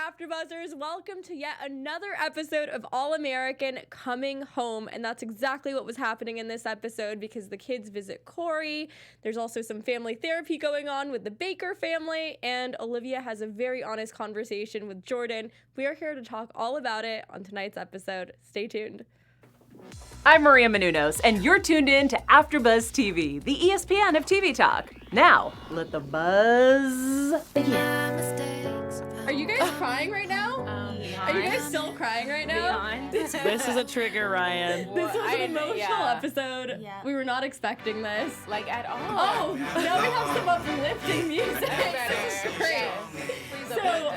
AfterBuzzers. Welcome to yet another episode of All American Coming Home. And that's exactly what was happening in this episode because the kids visit Cory. There's also some family therapy going on with the Baker family. And Olivia has a very honest conversation with Jordan. We are here to talk all about it on tonight's episode. Stay tuned. I'm Maria Menounos, and you're tuned in to AfterBuzz TV, the ESPN of TV talk. Now, let the buzz begin. Are you guys crying right now? Are you guys still crying right now? This is a trigger, Ryan. This was an emotional episode. Yeah. We were not expecting this. Like at all. Oh, now we have some uplifting music. This is great. So,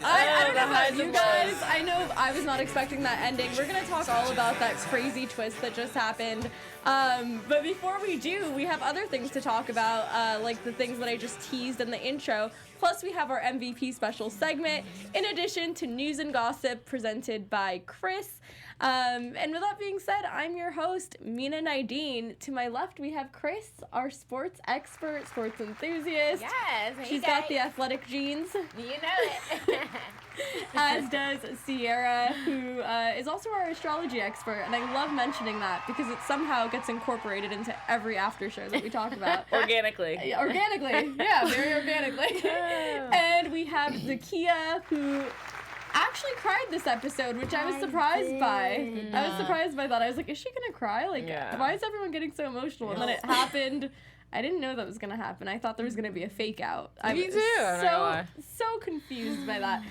I don't know about you guys. I know I was not expecting that ending. We're going to talk all about that crazy twist that just happened. But before we do, we have other things to talk about, like the things that I just teased in the intro. Plus, we have our MVP special segment, in addition to news and gossip presented by Kris. And with that being said, I'm your host, Mina Naidine. To my left, we have Kris, our sports expert, sports enthusiast. Yes. Hey She's guys. got the athletic genes. You know it. As does Sierra, who is also our astrology expert. And I love mentioning that because it somehow gets incorporated into every after show that we talk about. Organically. Organically. Yeah, very organically. And we have Zakiyyah, who actually cried this episode, which I was surprised by. I was surprised by that. I was like, is she going to cry? Like, why is everyone getting so emotional? And then it happened. I didn't know that was going to happen. I thought there was going to be a fake out. Me too. So confused by that.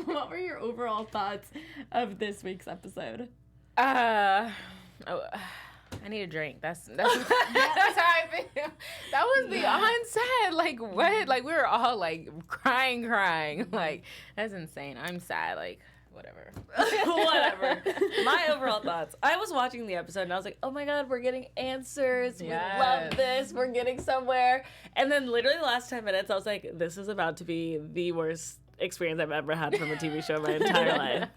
What were your overall thoughts of this week's episode? I need a drink. That's how I feel. That was beyond sad. Like what? Like we were all like crying. Like that's insane. I'm sad. Like whatever. Whatever. My overall thoughts. I was watching the episode and I was like, oh my God, we're getting answers. Yes. We love this. We're getting somewhere. And then literally the last 10 minutes, I was like, this is about to be the worst experience I've ever had from a TV show in my entire life.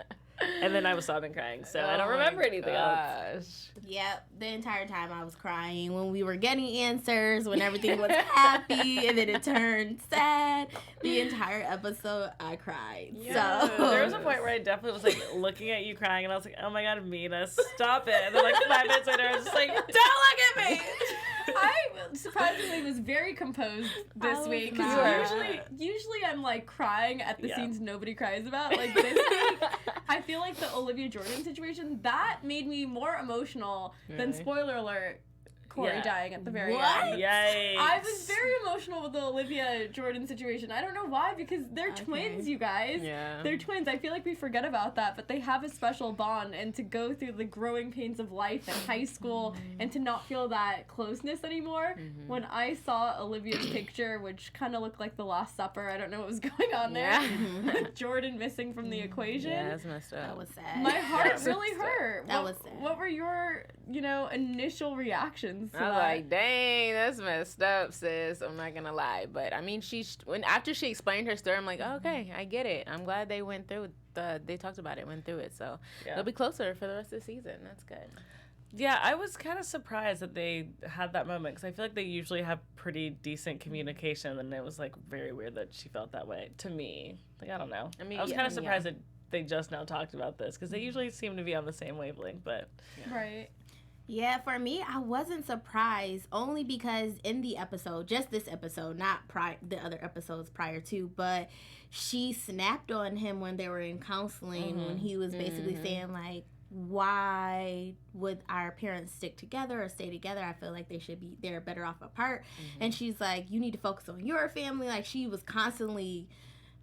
And then I was sobbing crying, so I don't remember anything else. Yep, the entire time I was crying when we were getting answers, when everything was happy, and then it turned sad. The entire episode, I cried. Yeah. So There was a point where I definitely was like looking at you crying, and I was like, oh my God, Mina, stop it. And then like 5 minutes later, I was just like, don't look at me. I surprisingly was very composed this week because usually I'm like crying at the scenes nobody cries about. Like this week, I feel like the Olivia Jordan situation that made me more emotional than, spoiler alert, Cory dying at the very end. Yikes. I was very emotional with the Olivia Jordan situation. I don't know why, because they're twins, you guys. Yeah. They're twins. I feel like we forget about that, but they have a special bond, and to go through the growing pains of life in high school and to not feel that closeness anymore. When I saw Olivia's picture, which kind of looked like the Last Supper, I don't know what was going on there. Jordan missing from the equation. Yeah, that's messed up. that was sad. My heart really hurt. That was sad. What were your, initial reactions to I was that? like, dang, that's messed up, sis. I'm not gonna lie, but I mean, after she explained her story, I'm like, oh, okay, I get it. I'm glad they went through they talked about it, went through it, so they'll be closer for the rest of the season. That's good. Yeah, I was kind of surprised that they had that moment because I feel like they usually have pretty decent communication, and it was like very weird that she felt that way to me. Like, I don't know. I mean, I was kind of surprised that they just now talked about this because they usually seem to be on the same wavelength, but Right. Yeah, for me, I wasn't surprised only because in the episode, just this episode, not the other episodes prior to, but she snapped on him when they were in counseling when he was basically saying like, why would our parents stick together or stay together? I feel like they're better off apart. And she's like, you need to focus on your family. Like she was constantly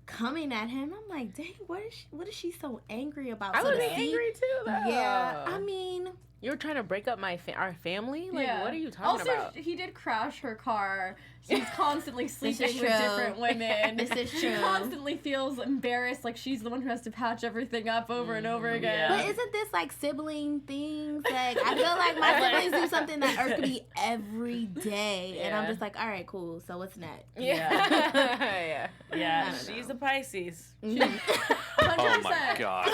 coming at him. I'm like, dang, what is she so angry about? I So was to see- angry too, though. Yeah, I mean, You were trying to break up our family? Like, Yeah. what are you talking also, about? he did crash her car. She's constantly sleeping is with true. different women. This is She true. constantly feels embarrassed, like she's the one who has to patch everything up over and over again. But isn't this like sibling things? Like I feel like my siblings do something that irks me every day, and I'm just like, all right, cool. So what's next? Yeah. yeah, she's a Pisces. 100%. Oh my gosh.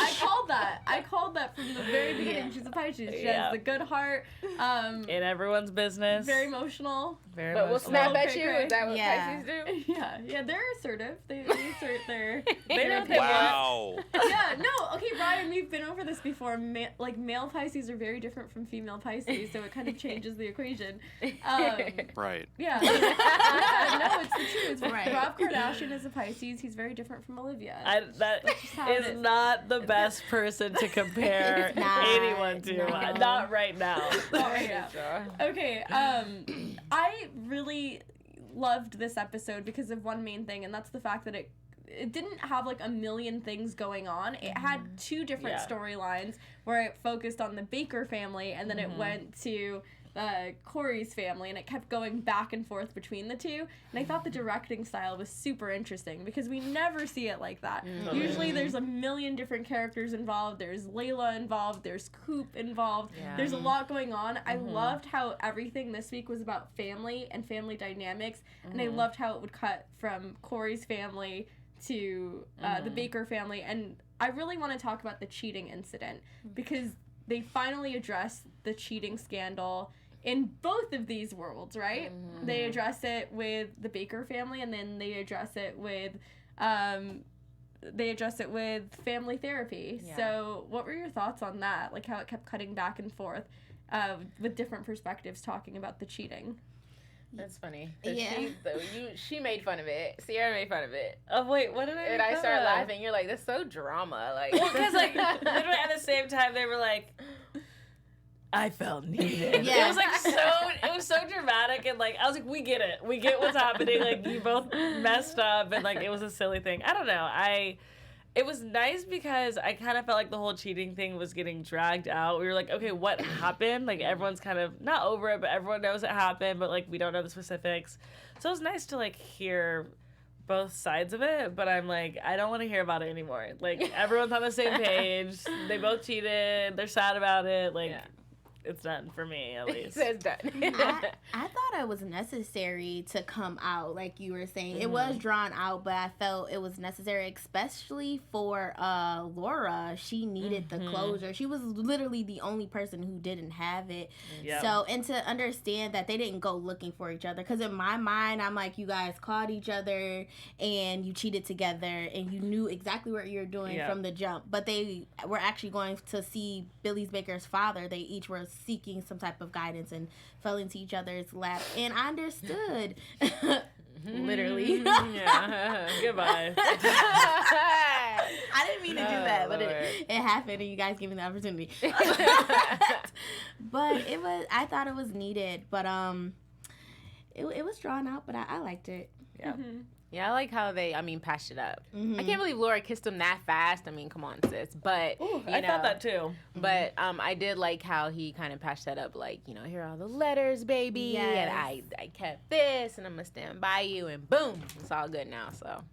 I called that from the very beginning. She's a Pisces. She has the good heart. In everyone's business. Very emotional. Very But we'll emotional. snap at you. Is that what Yeah. Pisces do? Yeah, they're assertive. They assert their They Wow. Yeah, no, okay, Ryan, we've been over this before. Male Pisces are very different from female Pisces, so it kind of changes the equation. Right. Yeah. Yeah, no, it's the truth. Right. Rob Kardashian is a Pisces. He's very different from Olivia. That how it is is. not the best person to compare It's not. anyone to. No. Not right now. Not right now. Okay, I really loved this episode because of one main thing, and that's the fact that it didn't have like a million things going on. It had two different storylines where it focused on the Baker family, and then it went to Cory's family, and it kept going back and forth between the two. And I thought the directing style was super interesting because we never see it like that. Usually there's a million different characters involved. There's Layla involved. There's Coop involved. Yeah. There's a lot going on. I loved how everything this week was about family and family dynamics, and I loved how it would cut from Cory's family to the Baker family. And I really want to talk about the cheating incident because they finally addressed the cheating scandal in both of these worlds, right? They address it with the Baker family, and then they address it with family therapy. Yeah. So what were your thoughts on that? Like how it kept cutting back and forth with different perspectives talking about the cheating. That's funny. 'Cause Yeah. She made fun of it. Sierra made fun of it. Oh wait, what did I? And I started laughing. You're like, that's so drama. Like, Because like literally at the same time they were like, I felt needed. Yeah. It was like it was so dramatic, and like I was like, we get it. We get what's happening. Like you both messed up, and like it was a silly thing. I don't know. It was nice because I kind of felt like the whole cheating thing was getting dragged out. We were like, okay, what happened? Like everyone's kind of not over it, but everyone knows it happened, but like we don't know the specifics. So it was nice to like hear both sides of it, but I'm like, I don't want to hear about it anymore. Like everyone's on the same page. They both cheated. They're sad about it. Like it's done for me, at it least. says done. I thought it was necessary to come out, like you were saying. It was drawn out, but I felt it was necessary, especially for Laura. She needed the closure. She was literally the only person who didn't have it. Yep. So, and to understand that they didn't go looking for each other. Because in my mind, I'm like, you guys caught each other and you cheated together and you knew exactly what you were doing from the jump. But they were actually going to see Billy Baker's father. They each were seeking some type of guidance and fell into each other's lap, and I understood. Literally. Yeah. Goodbye. I didn't mean to do that, but it happened, and you guys gave me the opportunity. But I thought it was needed, but it was drawn out, but I liked it. Yeah. Yeah, I like how they, patched it up. I can't believe Laura kissed him that fast. Come on, sis. But, I thought that too. But I did like how he kind of patched that up. Like, here are all the letters, baby. Yes. And I kept this, and I'm going to stand by you. And boom, it's all good now. So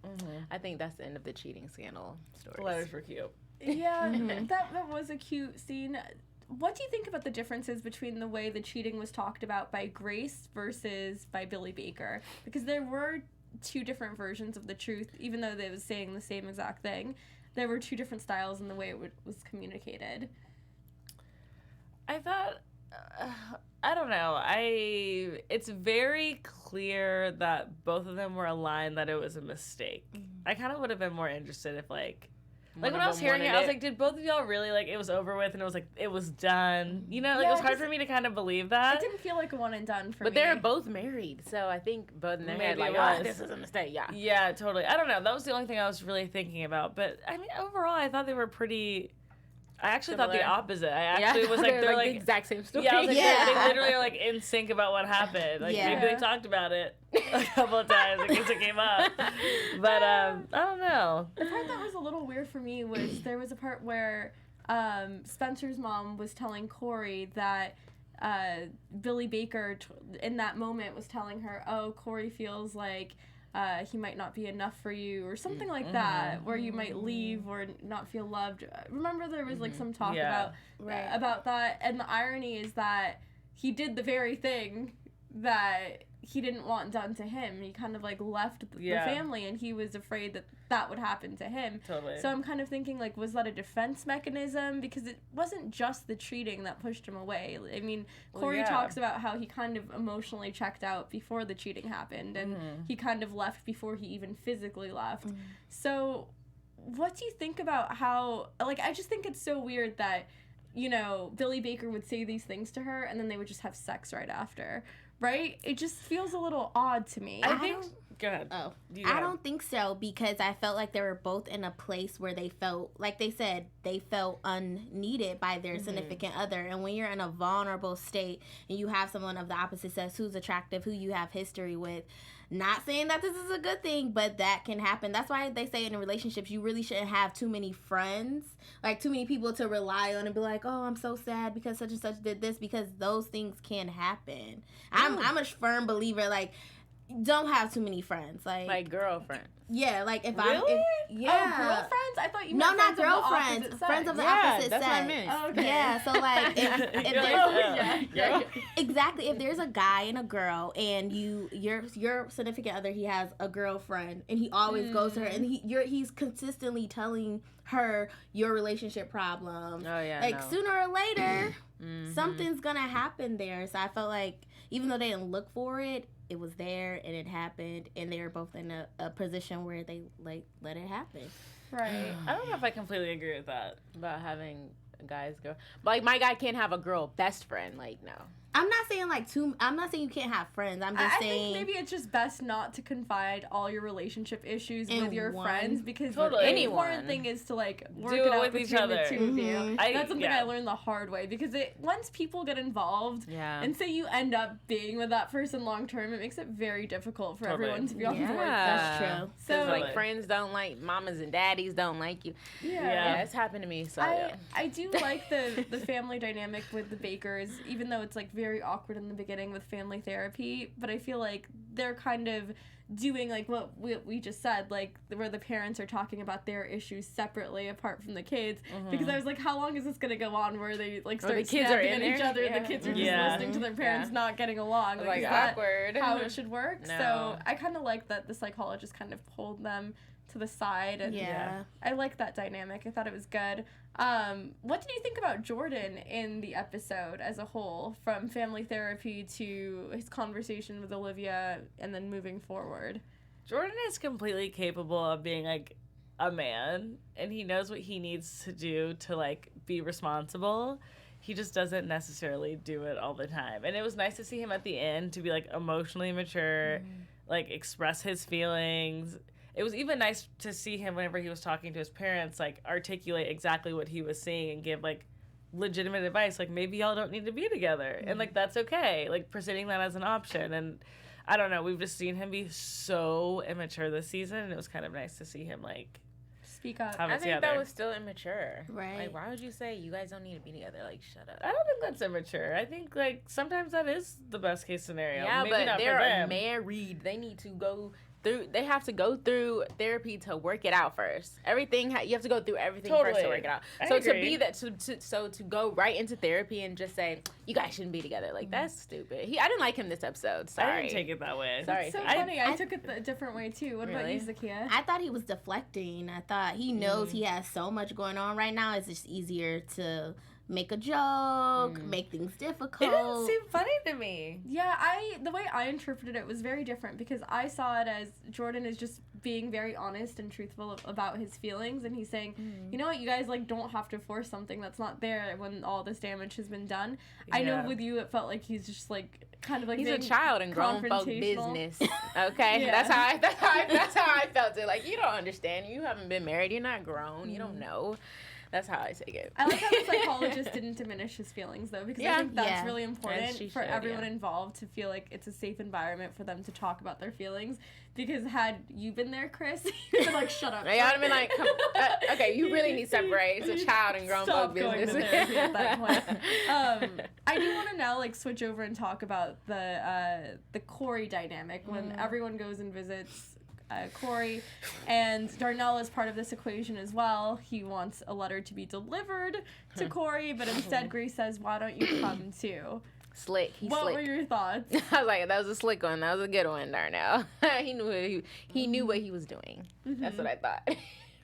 I think that's the end of the cheating scandal story. The letters were cute. Yeah, that was a cute scene. What do you think about the differences between the way the cheating was talked about by Grace versus by Billy Baker? Because there were two different versions of the truth, even though they was saying the same exact thing. There were two different styles in the way it was communicated. I thought, I don't know. It's very clear that both of them were aligned that it was a mistake. I kind of would have been more interested if when I was hearing it, I was like, did both of y'all really, it was over with, and it was it was done? It was hard for me to kind of believe that. It didn't feel like a one and done for me. But they're both married, so I think both of them had this is a mistake, yeah. Yeah, totally. I don't know. That was the only thing I was really thinking about. But, overall, I thought they were pretty... I actually thought the opposite. I actually was they're the exact same story. Yeah, I was they literally are in sync about what happened. Maybe they talked about it a couple of times in case it came up. But I don't know. The part that was a little weird for me was there was a part where Spencer's mom was telling Cory that Billy Baker in that moment was telling her, oh, Cory feels like he might not be enough for you or something like that, where you might leave or not feel loved. Remember there was some talk about that, and the irony is that he did the very thing that he didn't want done to him. He kind of like left the family, and he was afraid that that would happen to him. Totally. So I'm kind of thinking, like, was that a defense mechanism? Because it wasn't just the cheating that pushed him away. I mean, Cory talks about how he kind of emotionally checked out before the cheating happened, and he kind of left before he even physically left. So what do you think about how, like, I just think it's so weird that, you know, Billy Baker would say these things to her, and then they would just have sex right after, right? It just feels a little odd to me. I think... Go ahead. Oh, I don't think so, because I felt like they were both in a place where they felt, like they said, they felt unneeded by their significant other. And when you're in a vulnerable state and you have someone of the opposite sex who's attractive, who you have history with, not saying that this is a good thing, but that can happen. That's why they say in relationships, you really shouldn't have too many friends, like too many people to rely on and be like, oh, I'm so sad because such and such did this, because those things can happen. I'm a firm believer, like, don't have too many friends, like girlfriends. Yeah, like if really? Oh, girlfriends? I thought you no, meant not friends girlfriends, of the friends of the Yeah, opposite that's sex. what I meant. Oh, okay. Yeah, so like if there's exactly, if there's a guy and a girl, and your significant other, he has a girlfriend, and he always goes to her, and he's consistently telling her your relationship problem. Oh yeah, like sooner or later, something's gonna happen there. So I felt like even though they didn't look for it, it was there and it happened, and they were both in a position where they like let it happen. Right. I don't know if I completely agree with that. About having a guy's girl. Like, my guy can't have a girl best friend. Like, no. I'm not saying I'm not saying you can't have friends. I'm just saying I think maybe it's just best not to confide all your relationship issues In with your one. friends, because Totally. the important thing is to like work Do it it out with each between other. the two of you. That's something yeah. I learned the hard way, because once people get involved and say you end up being with that person long term, it makes it very difficult for everyone to be on board. That's true. So like friends don't like, mamas and daddies don't like you. Yeah, it's happened to me. So I do like the family dynamic with the Bakers, even though it's like very awkward in the beginning with family therapy, but I feel like they're kind of doing like what we just said, like where the parents are talking about their issues separately apart from the kids, because I was like, how long is this gonna go on where they like start the kids snapping are in at each there? other and the kids are just listening to their parents not getting along, like is that awkward. how it should work? No. So I kind of like that the psychologist kind of pulled them to the side, and I like that dynamic. I thought it was good. What did you think about Jordan in the episode as a whole, from family therapy to his conversation with Olivia and then moving forward? Jordan is completely capable of being like a man, and he knows what he needs to do to like be responsible. He just doesn't necessarily do it all the time. And it was nice to see him at the end to be like emotionally mature, like express his feelings. It was even nice to see him whenever he was talking to his parents, like articulate exactly what he was seeing and give like legitimate advice, like maybe y'all don't need to be together, and like that's okay, like presenting that as an option. And I don't know, we've just seen him be so immature this season, and it was kind of nice to see him like speak up. I think that was still immature. Right. Like, why would you say you guys don't need to be together? Like, shut up. I don't think that's immature. I think like sometimes that is the best case scenario. Yeah, Maybe but not they're for them. married. They need to go through. They have to go through therapy to work it out first. Everything you have to go through everything first to work it out. I So agree. to be that, to go right into therapy and just say you guys shouldn't be together, like that's stupid. I didn't like him this episode. Sorry. I didn't take it that way. Sorry. It's so funny. I took it a different way too. What about you, Zakiyyah? I thought he was deflecting. I thought he knows he has so much going on right now. It's just easier to make a joke, make things difficult. It didn't seem funny to me. Yeah, the way I interpreted it was very different, because I saw it as Jordan is just being very honest and truthful about his feelings, and he's saying, you know what, you guys like don't have to force something that's not there when all this damage has been done. I know with you it felt like he's just like kind of like he's a being child in grown folk business. Okay, that's how I felt it. Like, you don't understand. You haven't been married. You're not grown. You don't know. That's how I take it. I like how the psychologist didn't diminish his feelings, though, because I think that's really important for everyone involved to feel like it's a safe environment for them to talk about their feelings. Because had you been there, Kris, you'd been like, shut up. I would have been like, come, okay, you really need to separate. It's a child and grown folk business. Going to therapy at that point. I do want to now like switch over and talk about the Cory dynamic when everyone goes and visits Cory, and Darnell is part of this equation as well. He wants a letter to be delivered to Cory, but instead Grace says, why don't you come too? Slick. He's What slick. were your thoughts? I was like, that was a slick one. That was a good one, Darnell. He knew what he was doing. That's what I thought.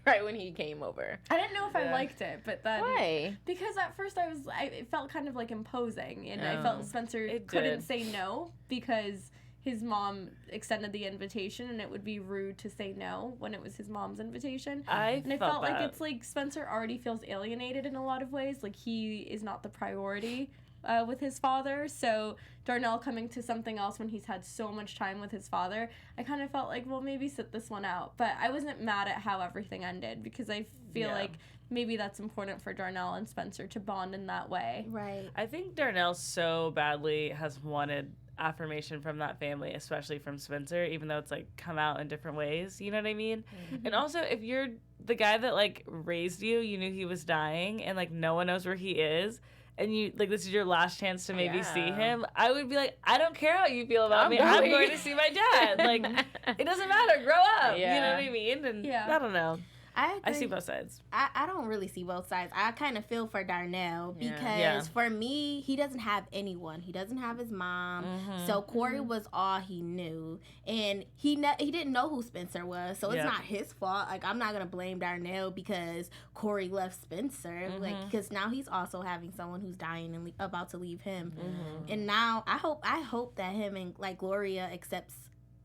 Right when he came over. I didn't know if I liked it, but then Why? because at first it felt kind of like imposing, and I felt Spencer couldn't say no because his mom extended the invitation, and it would be rude to say no when it was his mom's invitation. I felt like it's like Spencer already feels alienated in a lot of ways, like he is not the priority with his father. So Darnell coming to something else when he's had so much time with his father, I kind of felt like, well, maybe sit this one out. But I wasn't mad at how everything ended because I feel like maybe that's important for Darnell and Spencer to bond in that way. Right. I think Darnell so badly has wanted affirmation from that family, especially from Spencer, even though it's like come out in different ways, you know what I mean? And also, if you're the guy that like raised you, you knew he was dying, and like no one knows where he is, and you like this is your last chance to maybe see him, I would be like, I don't care how you feel about me, I'm going to see my dad. Like, it doesn't matter, grow up. You know what I mean? And I don't know. I see both sides. I don't really see both sides. I kind of feel for Darnell because for me, he doesn't have anyone. He doesn't have his mom. So Cory was all he knew. And he didn't know who Spencer was. So it's not his fault. Like, I'm not going to blame Darnell because Cory left Spencer. Like, because now he's also having someone who's dying and about to leave him. And now I hope that him and like Gloria accepts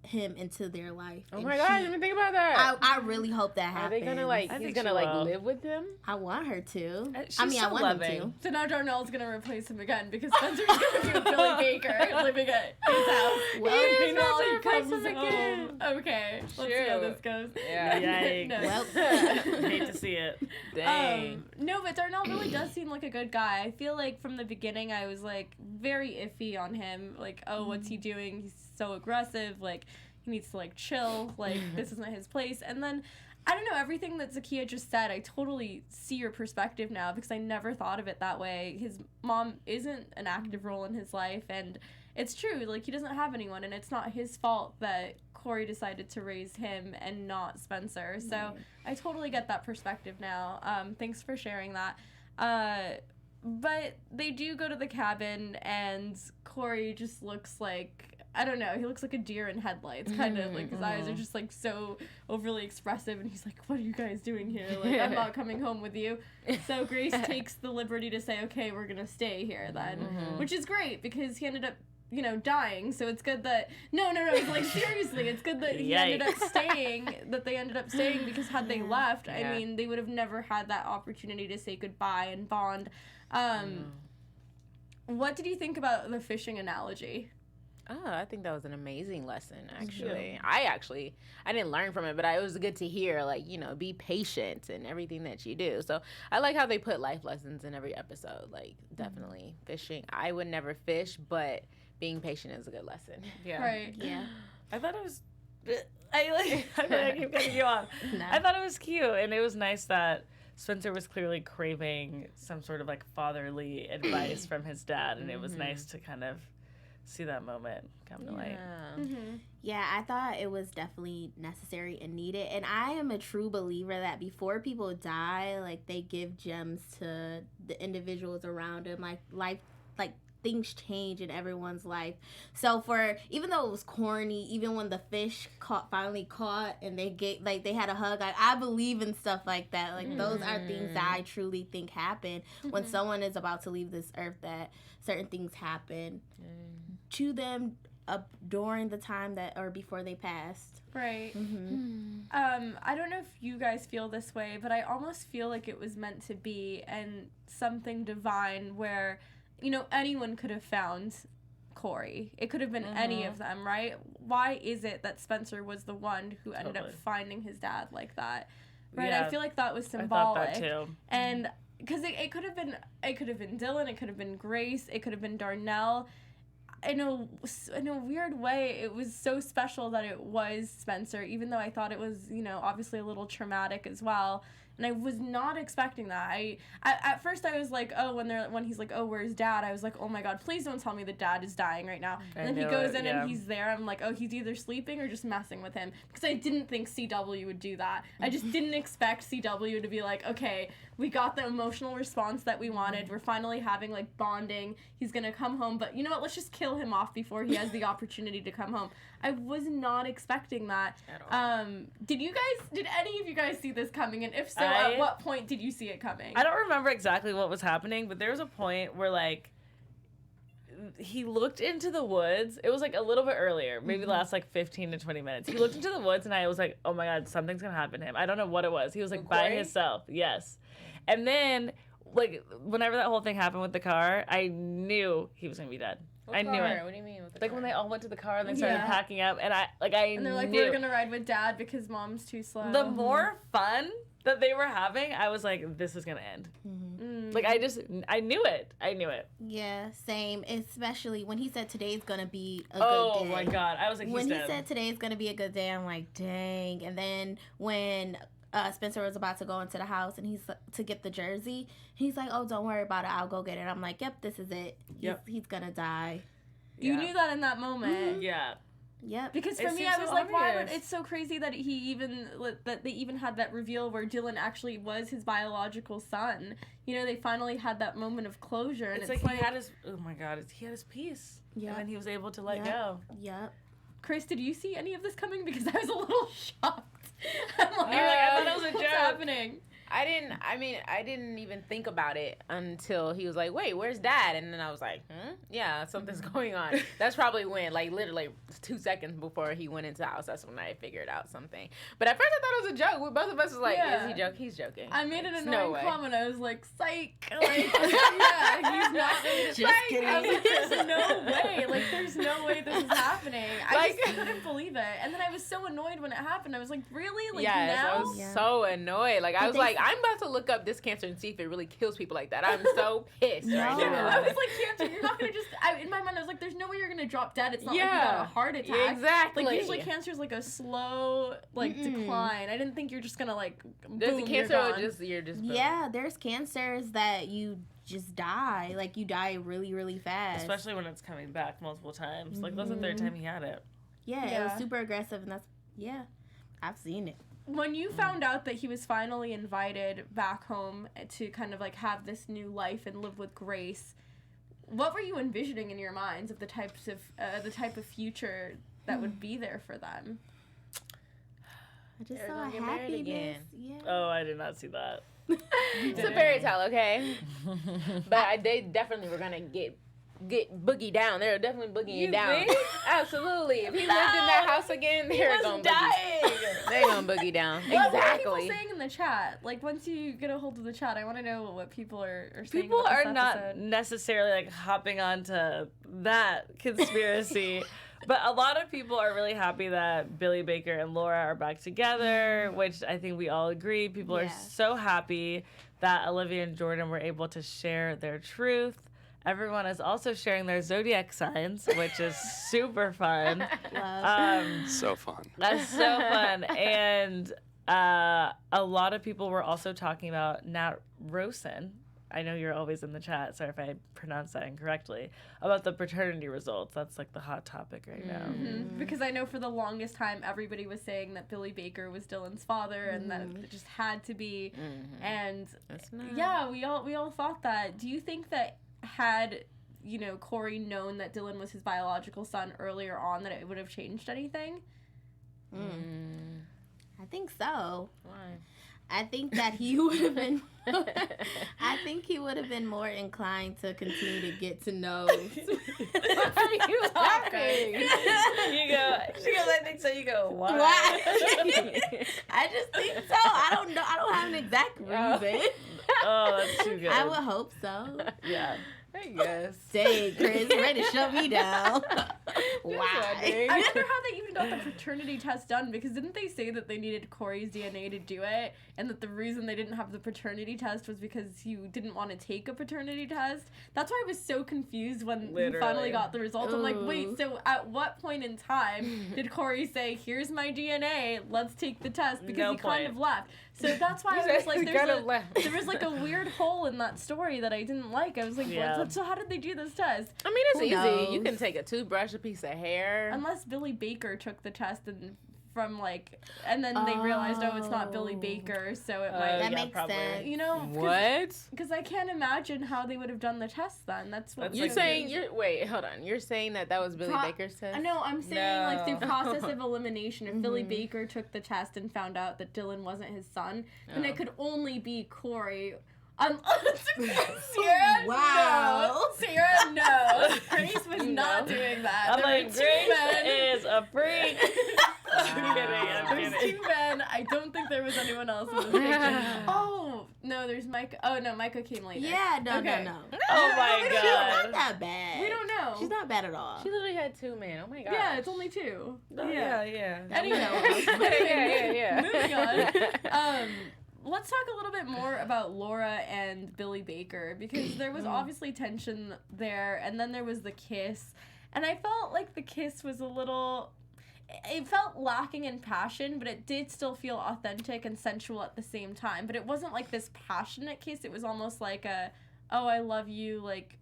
him into their life. Oh my God, I didn't even think about that. I really hope that happens. Are they gonna like? He's gonna like live with them. I want her to. I I want him to. So now Darnell's gonna replace him again because Spencer's gonna do Billy Baker living at his house. Well, meanwhile he replace comes him home. again. Okay, let's see how this goes. Yeah. Yikes. No. Well, Hate to see it. Dang. No, but Darnell really does seem like a good guy. I feel like from the beginning I was like very iffy on him. Like, oh, what's he doing? He's so aggressive. Like, he needs to like chill. Like, this isn't his place. And then I don't know, everything that Zakiyyah just said, I totally see your perspective now because I never thought of it that way. His mom isn't an active role in his life, and it's true. Like, he doesn't have anyone, and it's not his fault that Cory decided to raise him and not Spencer. So I totally get that perspective now. Thanks for sharing that. But they do go to the cabin, and Cory just looks like, I don't know, he looks like a deer in headlights, kind of. Like, his eyes are just, like, so overly expressive, and he's like, what are you guys doing here? Like, I'm not coming home with you. So Grace takes the liberty to say, okay, we're gonna stay here then. Which is great, because he ended up, you know, dying, so it's good that, no, like, seriously, it's good that he ended up staying, that they ended up staying, because had they left, I mean, they would have never had that opportunity to say goodbye and bond. What did you think about the fishing analogy? Oh, I think that was an amazing lesson, actually. I didn't learn from it, but it was good to hear, like, you know, be patient in everything that you do. So I like how they put life lessons in every episode. Like, definitely fishing. I would never fish, but being patient is a good lesson. Yeah. Right. yeah. I thought it was. I keep cutting you off. No. I thought it was cute, and it was nice that Spencer was clearly craving some sort of like fatherly advice from his dad, and it was nice to kind of see that moment come to light. Yeah, I thought it was definitely necessary and needed. And I am a true believer that before people die, like, they give gems to the individuals around them. Like, life, like, things change in everyone's life. So even though it was corny, even when the fish finally caught and they had a hug, I believe in stuff like that. Like, those are things that I truly think happen when someone is about to leave this earth, that certain things happen to them during the time that or before they passed. Right. I don't know if you guys feel this way, but I almost feel like it was meant to be, and something divine where, you know, anyone could have found Cory. It could have been any of them, right? Why is it that Spencer was the one who ended up finding his dad like that? Right? Yeah, I feel like that was symbolic. I thought that too. And because it could have been Dylan, it could have been Grace, it could have been Darnell. In a weird way, it was so special that it was Spencer, even though I thought it was, you know, obviously a little traumatic as well. And I was not expecting that. At first I was like, oh, when he's like, oh, where's Dad? I was like, oh my God, please don't tell me that Dad is dying right now. And then he goes in and he's there. I'm like, oh, he's either sleeping or just messing with him, because I didn't think CW would do that. I just didn't expect CW to be like, okay, we got the emotional response that we wanted. We're finally having like bonding. He's gonna come home, but you know what? Let's just kill him off before he has the opportunity to come home. I was not expecting that. At all. Did any of you guys see this coming? And if so, at what point did you see it coming? I don't remember exactly what was happening, but there was a point where like he looked into the woods. It was like a little bit earlier, maybe the last like 15 to 20 minutes. He looked into the woods and I was like, oh my God, something's gonna happen to him. I don't know what it was. He was like by himself. Yes. And then like whenever that whole thing happened with the car, I knew he was gonna be dead. I knew it. What do you mean with the like car? When they all went to the car and they started packing up, and I and they're like, knew. we're gonna ride with Dad because Mom's too slow. The more fun that they were having, I was like, this is gonna end. Like I knew it. Yeah, same. Especially when he said today's gonna be a good day. Oh my God, I was like, when he's he dead. said today's gonna be a good day, I'm like, dang. And then when Spencer was about to go into the house and he's to get the jersey, he's like, oh, don't worry about it, I'll go get it. I'm like, yep, this is it. He's gonna die. You knew that in that moment. Yeah. Yep. Because for me, I was like, why would, it's so crazy that that they even had that reveal where Dylan actually was his biological son. You know, they finally had that moment of closure. And It's like he had his, oh my God, he had his peace. Yeah. And then he was able to let go. Yep. Chris, did you see any of this coming? Because I was a little shocked. I'm like, I thought it was a joke. What's happening? I didn't even think about it until he was like, wait, where's Dad? And then I was like, yeah, something's going on. That's probably when, like, literally 2 seconds before he went into the house, that's when I figured out something. But at first I thought it was a joke. Both of us was like, is he joking? He's joking. I made an No annoying way. comment. I was like, psych. Like, yeah, he's not. Just kidding. I was like, there's no way. Like, there's no way this is happening. I just couldn't believe it. And then I was so annoyed when it happened. I was like, really? Like, now? I was so annoyed. Like, I was like, I'm about to look up this cancer and see if it really kills people like that. I'm so pissed right now. I was like, cancer, you're not going to just... in my mind, I was like, there's no way you're going to drop dead. It's not like you got a heart attack. Yeah, exactly. Like, usually cancer is like a slow, like, decline. I didn't think you're just going to, like, There's boom, a cancer or you're just boom. Yeah, there's cancers that you just die. Like, you die really, really fast. Especially when it's coming back multiple times. Like, that's the third time he had it. Yeah, it was super aggressive, and I've seen it. When you found out that he was finally invited back home to kind of like have this new life and live with Grace, what were you envisioning in your minds of the type of future that would be there for them? I just They're saw gonna get married happiness. again. Yeah. Oh, I did not see that. It's a fairy tale, okay? But they definitely were gonna get boogie down. They're definitely boogieing You down. think? Absolutely. If he lived in that house again, they're gonna boogie. They're gonna boogie down. What are Exactly. people saying in the chat? Like, once you get a hold of the chat, I want to know what people are saying. People about this are not episode. necessarily like hopping onto that conspiracy, but a lot of people are really happy that Billy Baker and Laura are back together, which I think we all agree. People are so happy that Olivia and Jordan were able to share their truth. Everyone is also sharing their zodiac signs, which is super fun. So fun. That's so fun. And a lot of people were also talking about Nat Rosen. I know you're always in the chat. Sorry if I pronounced that incorrectly. About the paternity results. That's like the hot topic right now. Mm-hmm. Because I know for the longest time, everybody was saying that Billy Baker was Dylan's father and that it just had to be. And yeah, we all thought that. Do you think that had, you know, Cory known that Dylan was his biological son earlier on, that it would have changed anything? I think so. Why? I think that he would have been. I think he would have been more inclined to continue to get to know. What are you laughing? You go. She goes, I think so. You go, why? I just think so. I don't know. I don't have an exact reason. Oh, that's too good. I would hope so. Yeah. I guess. Dang, Chris, ready to shut me down. Why? I wonder how they even got the paternity test done, because didn't they say that they needed Cory's DNA to do it, and that the reason they didn't have the paternity test was because he didn't want to take a paternity test? That's why I was so confused when he finally got the results. I'm like, wait, so at what point in time did Cory say, here's my DNA, let's take the test? Because he kind of left. So that's why I was like, there was like a weird hole in that story that I didn't like. I was like, what? So how did they do this test? I mean, it's easy. You can take a toothbrush, a piece of hair. Unless Billy Baker took the test and then they realized, it's not Billy Baker, so it might. That makes sense. You know what? Because I can't imagine how they would have done the test then. That's what you're saying. Wait, hold on. You're saying that was Billy Baker's test? No, I'm saying like through process of elimination. If Billy Baker took the test and found out that Dylan wasn't his son, then it could only be Cory. Sierra, wow. Sierra, no. Grace was not doing that. I'm like, Grace is a freak. I'm kidding. There's 2 men. I don't think there was anyone else in this picture. Oh, no, there's Micah. Oh, no, Micah came later. Yeah, no. Oh, my God. She's not that bad. We don't know. She's not bad at all. She literally had 2 men. Oh, my God. Yeah, it's only 2. Yeah. Anyway, yeah. Moving on. Let's talk a little bit more about Laura and Billy Baker, because there was obviously tension there, and then there was the kiss, and I felt like the kiss was it felt lacking in passion, but it did still feel authentic and sensual at the same time, but it wasn't like this passionate kiss. It was almost like I love you, like,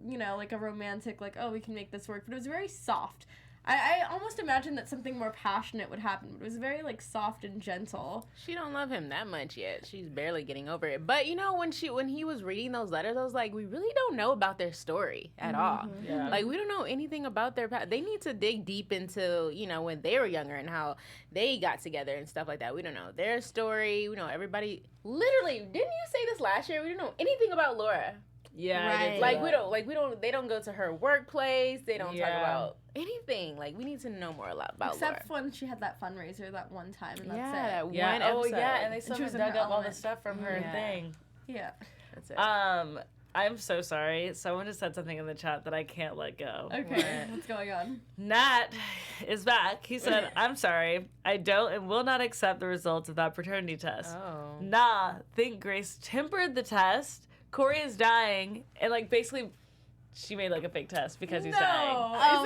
you know, like a romantic, like, we can make this work, but it was very soft. I almost imagined that something more passionate would happen, but it was very, like, soft and gentle. She don't love him that much yet. She's barely getting over it. But, you know, when he was reading those letters, I was like, we really don't know about their story at all. Yeah. Like, we don't know anything about their past. They need to dig deep into, you know, when they were younger and how they got together and stuff like that. We don't know their story. We know everybody. Literally, didn't you say this last year? We don't know anything about Laura. Yeah, right. They don't go to her workplace. They don't talk about anything. Like, we need to know more about Laura. Except when she had that fundraiser that one time, and that's it. That one episode. Oh, yeah, and they still dug up all the stuff from her thing. Yeah. That's it. I'm so sorry. Someone just said something in the chat that I can't let go. Okay, what's going on? Nat is back. He said, I'm sorry. I don't and will not accept the results of that paternity test. Oh. Nah, think Grace tempered the test. Cory is dying, and, like, basically she made, like, a fake test because he's dying.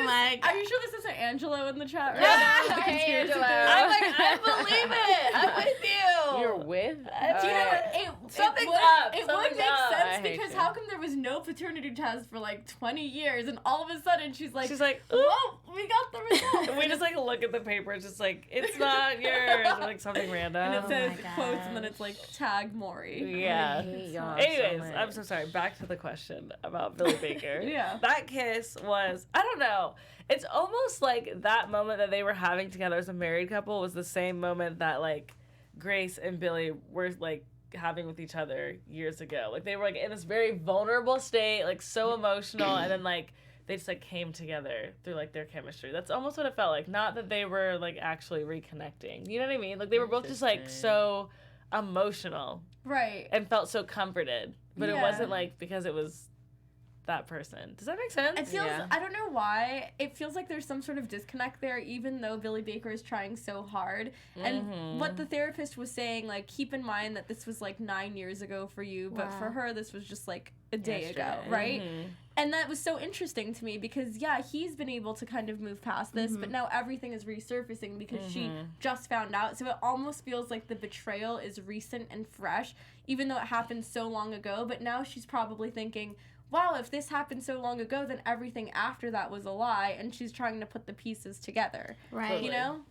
My God. Are you sure this isn't Angelo in the chat right now? Hey, Angelo. I'm like, I believe it. I'm with you. You're with? Do you know what? Something's up. It would Something's make up. sense because how come there was no paternity test for like 20 years and all of a sudden she's like, whoa, we got the result. We just like look at the paper, it's just like, it's not yours, or like something random. And it says quotes and then it's like tag Maury. Yeah. Anyways, so I'm so sorry. Back to the question about Billy Baker. Yeah. That kiss was, I don't know. It's almost like that moment that they were having together as a married couple was the same moment that like Grace and Billy were like having with each other years ago. Like they were like in this very vulnerable state, like so emotional, and then like they just like came together through like their chemistry. That's almost what it felt like. Not that they were like actually reconnecting. You know what I mean? Like they were both just like so emotional. Right. And felt so comforted. But it wasn't like because it was that person. Does that make sense? It feels, I don't know why, it feels like there's some sort of disconnect there, even though Billy Baker is trying so hard. And what the therapist was saying, like, keep in mind that this was like 9 years ago for you, but for her, this was just like a day ago, right? And that was so interesting to me because, yeah, he's been able to kind of move past this, but now everything is resurfacing because she just found out. So it almost feels like the betrayal is recent and fresh, even though it happened so long ago. But now she's probably thinking, wow, if this happened so long ago, then everything after that was a lie, and she's trying to put the pieces together. Right. Totally. You know?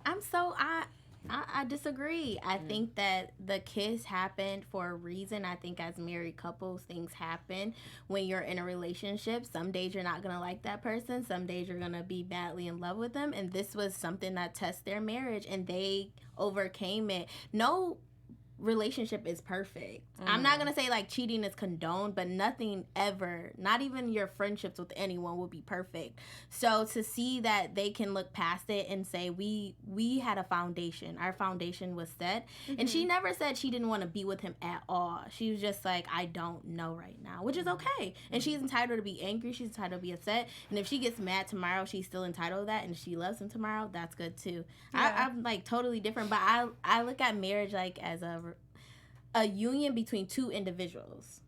I disagree. I think that the kiss happened for a reason. I think as married couples, things happen when you're in a relationship. Some days you're not going to like that person. Some days you're going to be badly in love with them. And this was something that tests their marriage, and they overcame it. No relationship is perfect. I'm not gonna say like cheating is condoned, but nothing ever, not even your friendships with anyone, will be perfect. So to see that they can look past it and say we had a foundation, our foundation was set, and she never said she didn't want to be with him at all. She was just like, I don't know right now, which is okay. And she's entitled to be angry, she's entitled to be upset, and if she gets mad tomorrow, she's still entitled to that, and if she loves him tomorrow, that's good too. I'm like totally different, but I look at marriage like as a union between two individuals.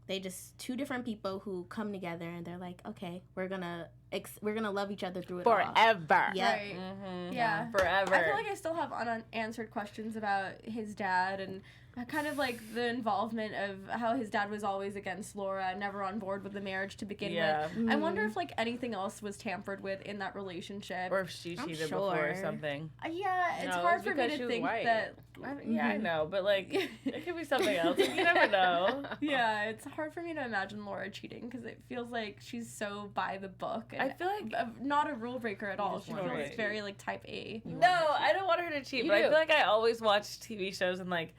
They just two different people who come together and they're like, okay, we're gonna we're gonna love each other through it all. Forever. Yep. Right. Mm-hmm. Yeah. Forever. I feel like I still have unanswered questions about his dad and kind of like the involvement of how his dad was always against Laura, never on board with the marriage to begin with. I wonder if like anything else was tampered with in that relationship. Or if she cheated before or something. Yeah, it's hard for me to think that. I know, but like it could be something else. You never know. Yeah, it's hard for me to imagine Laura cheating because it feels like she's so by the book. And I feel like not a rule breaker at all. She feels Right. very like type A. No, I don't want her to cheat, but I feel like I always watch TV shows and like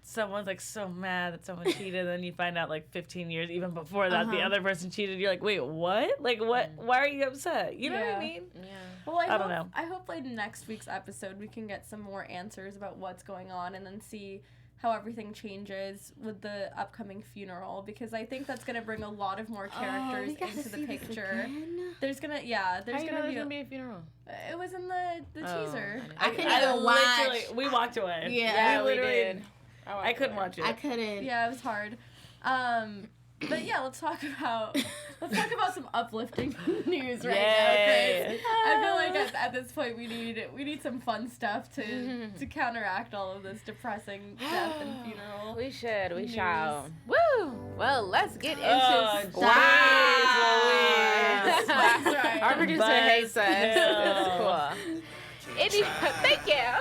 someone's like so mad that someone cheated, and then you find out like 15 years even before that the other person cheated. You're like, wait, what? Like what? Why are you upset? You know what I mean? Yeah. Well, I don't know. I hope like next week's episode we can get some more answers about what's going on and then see how everything changes with the upcoming funeral, because I think that's gonna bring a lot of more characters into the picture. There's gonna be a funeral. it was in the teaser. I couldn't even watch. We walked away. Yeah, we literally did. I couldn't watch it. I couldn't. Yeah, it was hard. But yeah, let's talk about some uplifting news right now, Chris. I feel like at this point we need some fun stuff to counteract all of this depressing death and funeral. We news. shall. Woo! Well, let's get into Louise. Our producer hates us. It's cool. Thank you.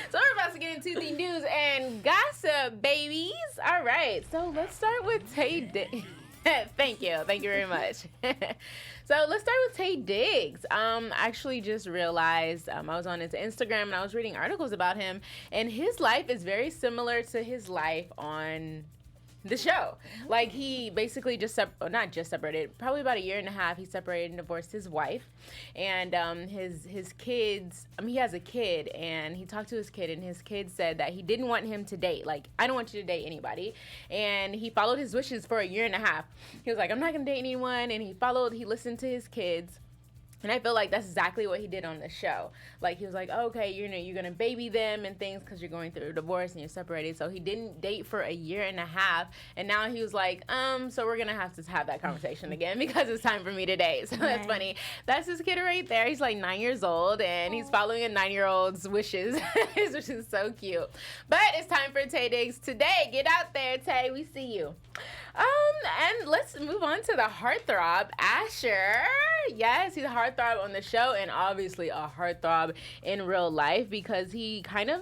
So we're about to get into the news and gossip, babies. All right. So let's start with Tay Diggs. Thank you very much. So let's start with Tay Diggs. I actually just realized I was on his Instagram and I was reading articles about him, and his life is very similar to his life on the show. Like, he basically not just separated, probably about 1.5 years, he separated and divorced his wife. And his kids, he has a kid, and he talked to his kid, and his kid said that he didn't want him to date. Like, I don't want you to date anybody. And he followed his wishes for 1.5 years. He was like, I'm not gonna date anyone. And he listened to his kids. And I feel like that's exactly what he did on the show. Like, he was like, oh, okay, you're going to baby them and things because you're going through a divorce and you're separated. So he didn't date for 1.5 years. And now he was like, so we're going to have that conversation again because it's time for me to date. So that's funny. That's his kid right there. He's like 9 years old and he's following a 9-year-old's wishes, which is so cute. But it's time for Tay Diggs today. Get out there, Tay. We see you. And let's move on to the heartthrob, Asher. Yes, he's a heartthrob on the show and obviously a heartthrob in real life because he kind of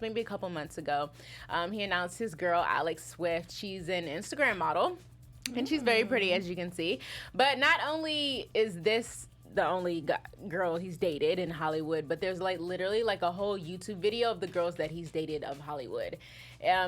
maybe a couple months ago, he announced his girl, Alex Swift. She's an Instagram model and she's very pretty, as you can see. But not only is this the only girl he's dated in Hollywood, but there's literally a whole YouTube video of the girls that he's dated of Hollywood.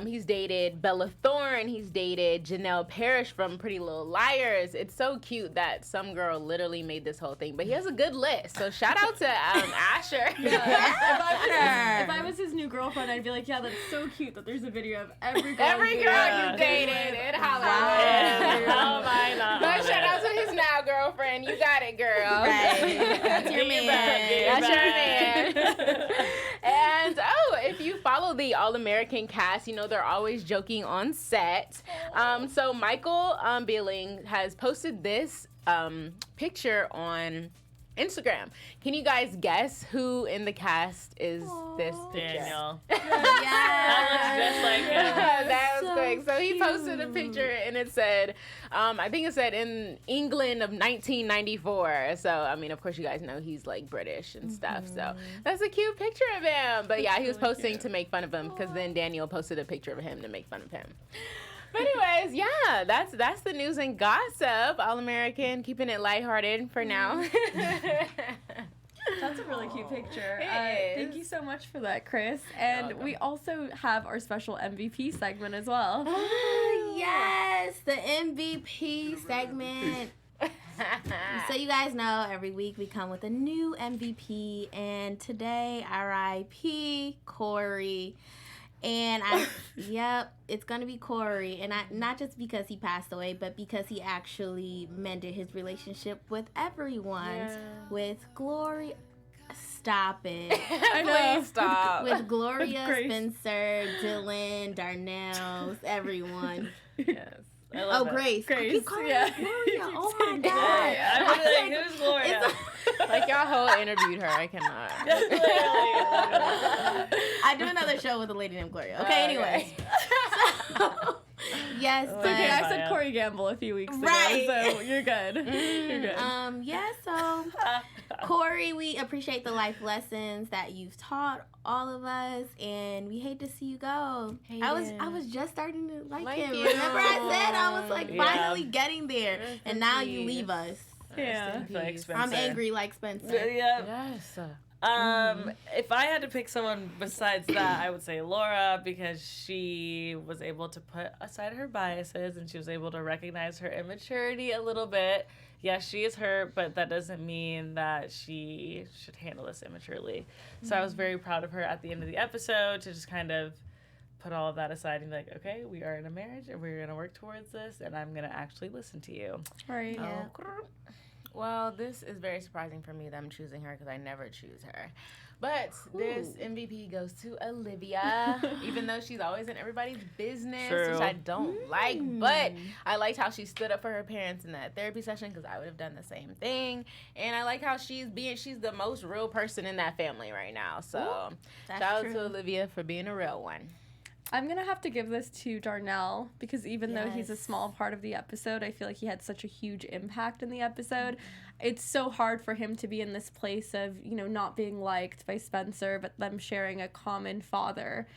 He's dated Bella Thorne. He's dated Chanell Parrish from Pretty Little Liars. It's so cute that some girl literally made this whole thing. But he has a good list. So shout out to Asher. If I was his new girlfriend, I'd be like, yeah, that's so cute that there's a video of every girl you dated in Hollywood. How am I not? But shout out to his now girlfriend. You got it, girl. Right. That's your man. That's your man. And if you follow the All-American cast, they're always joking on set. So Michael Billing has posted this picture on Instagram. Can you guys guess who in the cast is this picture? Daniel. That looks just like him. That was quick. So he posted a picture and it said, I think it said in England of 1994. So, of course you guys know he's British and stuff. So that's a cute picture of him. But yeah, he was posting to make fun of him because then Daniel posted a picture of him to make fun of him. But anyways, yeah, that's the news and gossip. All-American, keeping it lighthearted for now. That's a really cute picture. It is. Thank you so much for that, Chris. And we also have our special MVP segment as well. Oh, yes, the MVP segment. So you guys know every week we come with a new MVP, and today, R.I.P. Cory. And it's going to be Cory. And not just because he passed away, but because he actually mended his relationship with everyone. Yeah. With Gloria. Stop it. I know. Please stop. With Gloria, Grace. Spencer, Dylan, Darnell, everyone. Yes. I love it. Grace. I Grace, keep calling yeah. her Gloria. Oh my Yeah, god. I'm like, who's Gloria? Like y'all whole interviewed her. I cannot. I do another show with a lady named Gloria. Okay, anyways. So, yes, It's but okay, I said Corey Gamble a few weeks ago, so you're good. You're good. yeah, so Cory, we appreciate the life lessons that you've taught all of us, and we hate to see you go. I was just starting to like him. you. Remember I said I was like Yeah. finally getting there, Rest and in now you peace. leave us. Yeah. Like Spencer. I'm angry like Spencer. Yeah. Yes. If I had to pick someone besides that, I would say Laura, because she was able to put aside her biases and she was able to recognize her immaturity a little bit. Yes, she is hurt, but that doesn't mean that she should handle this immaturely. So I was very proud of her at the end of the episode to just kind of put all of that aside and be like, okay, we are in a marriage and we're going to work towards this and I'm going to actually listen to you. Right. Yeah. Well, this is very surprising for me that I'm choosing her because I never choose her. But this MVP goes to Olivia, even though she's always in everybody's business, True. which I don't like. But I liked how she stood up for her parents in that therapy session because I would have done the same thing. And I like how she's the most real person in that family right now. So That's shout out true. to Olivia for being a real one. I'm going to have to give this to Darnell because even though he's a Yes. small part of the episode, I feel like he had such a huge impact in the episode. It's so hard for him to be in this place of, not being liked by Spencer, but them sharing a common father.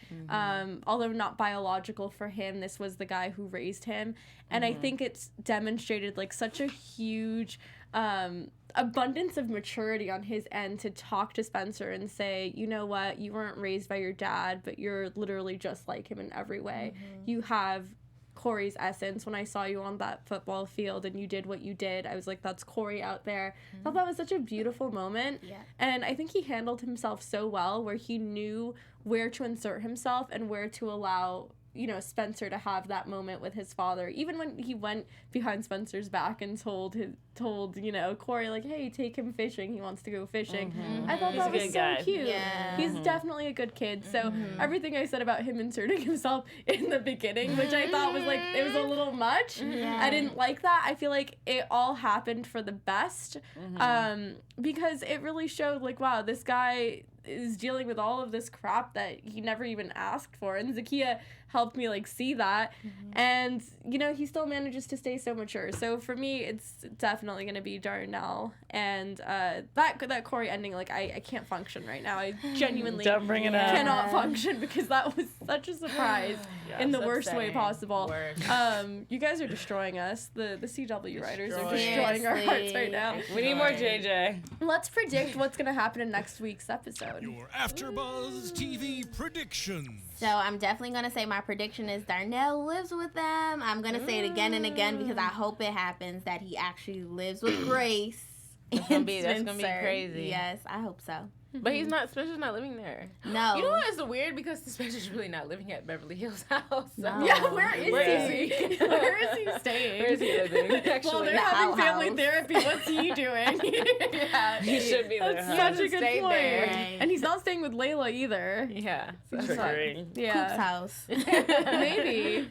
Although not biological for him, this was the guy who raised him. And I think it's demonstrated like such a huge abundance of maturity on his end to talk to Spencer and say, you know what, you weren't raised by your dad, but you're literally just like him in every way. You have Cory's essence. When I saw you on that football field and you did what you did, I was like, that's Cory out there. I thought that was such a beautiful moment. Yeah. And I think he handled himself so well where he knew where to insert himself and where to allow Spencer to have that moment with his father. Even when he went behind Spencer's back and told Cory, like, hey, take him fishing. He wants to go fishing. I thought He's that a was good so guy. cute. Yeah. He's definitely a good kid. So everything I said about him inserting himself in the beginning, which I thought was like, it was a little much. Yeah. I didn't like that. I feel like it all happened for the best because it really showed like, wow, this guy is dealing with all of this crap that he never even asked for. And Zakiyyah helped me like see that. And, he still manages to stay so mature. So for me, it's definitely going to be Darnell. And that Cory ending, like, I can't function right now. I genuinely Don't bring it up. cannot function because that was such a surprise in the worst way upsetting. possible. Worst. You guys are destroying us. The CW writers are Destroying. destroying our hearts right now. We need more JJ. Let's predict what's going to happen in next week's episode. Your AfterBuzz TV predictions. So I'm definitely going to say my prediction is Darnell lives with them. I'm going to say it again and again because I hope it happens that he actually lives with Grace. That's gonna and be Spencer. crazy. Yes, I hope so. But Spencer's not living there. No. You know what? It's weird because Spencer's really not living at Beverly Hills house. So. No. Yeah, where is Where he? Where is he staying? Where is he living? Actually, Well, they're the having family outhouse. therapy. What's he doing? Yeah. He should be there. That's huh? such a hasn't good stayed point. there. Right. And he's not staying with Layla either. Yeah. So Triggering. Coop's Yeah. house. Maybe.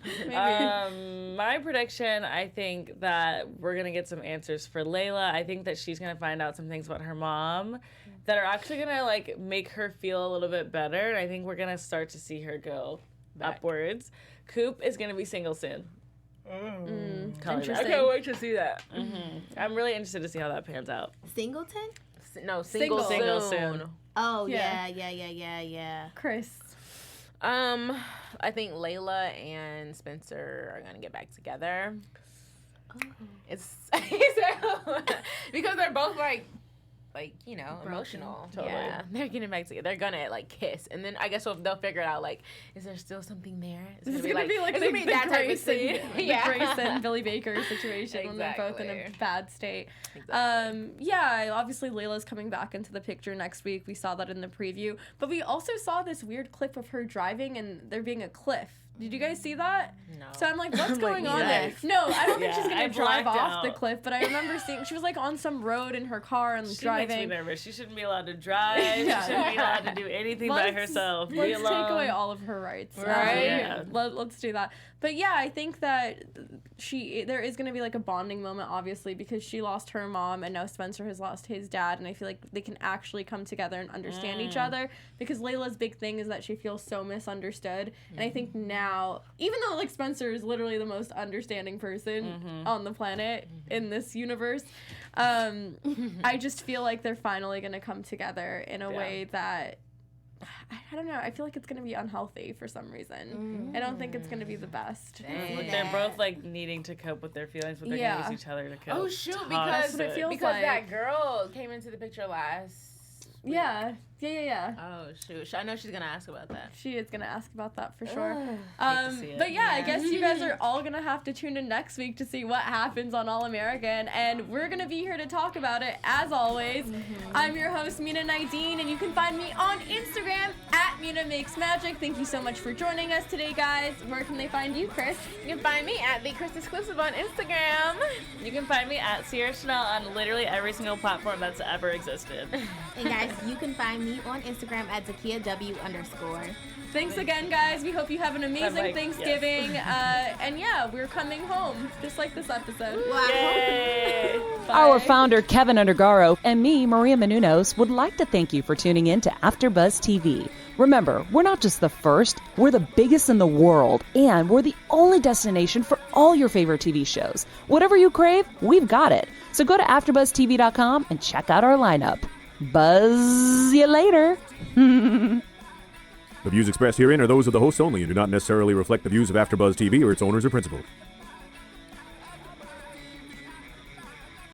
My prediction, I think that we're going to get some answers for Layla. I think that she's going to find out some things about her mom that are actually going to like make her feel a little bit better. And I think we're going to start to see her go upwards. Coop is going to be single soon. Call it that. Interesting. wait to see that. I'm really interested to see how that pans out. Singleton? No, Single. single Soon. soon. Oh, Yeah. yeah. Chris. I think Layla and Spencer are gonna get back together. It's because they're both like emotional. Totally. Yeah, they're getting back together. They're gonna like kiss, and then I guess they'll figure it out. Like, is there still something there? It's gonna be like it's the, gonna be the that type of Grace scene. and, the Grace and Billy Baker situation when they're both in a Exactly. bad state. Exactly. Yeah, obviously Layla's coming back into the picture next week. We saw that in the preview, but we also saw this weird clip of her driving and there being a cliff Did you guys see that? No. So I'm like, what's going on there? yes. No, I don't think she's gonna I drive blacked off the out. cliff, but I remember seeing she was like on some road in her car and She driving. makes me nervous. She shouldn't be allowed to drive. Yeah. She shouldn't be allowed to do anything by herself. Be Let's alone. take away all of her rights. Right? Yeah. Let's do that. But yeah, I think that there is going to be like a bonding moment, obviously, because she lost her mom and now Spencer has lost his dad. And I feel like they can actually come together and understand each other, because Layla's big thing is that she feels so misunderstood. And I think now, even though like Spencer is literally the most understanding person on the planet in this universe, I just feel like they're finally going to come together in a way that, I don't know, I feel like it's going to be unhealthy for some reason. I don't think it's going to be the best. Look, they're both like needing to cope with their feelings, but they're going to use each other to cope. Oh shoot! Toxic. Because what it feels because like. that girl came into the picture last week. Yeah. Oh shoot! I know she's gonna ask about that. She is going to ask about that for sure. Hate to see it. But yeah, I guess you guys are all going to have to tune in next week to see what happens on All American. And we're going to be here to talk about it, as always. I'm your host, Mina Naidine, and you can find me on Instagram at Mina Makes Magic. Thank you so much for joining us today, guys. Where can they find you, Kris? You can find me at the Kris Exclusive on Instagram. You can find me at Sierra Chanell on literally every single platform that's ever existed. And guys, you can find me on Instagram at ZakiyyahW_. Thanks again, guys. We hope you have an amazing Thanksgiving. And yeah, we're coming home, just like this episode. Yay! Our founder, Kevin Undergaro, and me, Maria Menounos, would like to thank you for tuning in to AfterBuzz TV. Remember, we're not just the first, we're the biggest in the world, and we're the only destination for all your favorite TV shows. Whatever you crave, we've got it. So go to AfterBuzzTV.com and check out our lineup. Buzz you later. The views expressed herein are those of the hosts only and do not necessarily reflect the views of AfterBuzz TV or its owners or principals.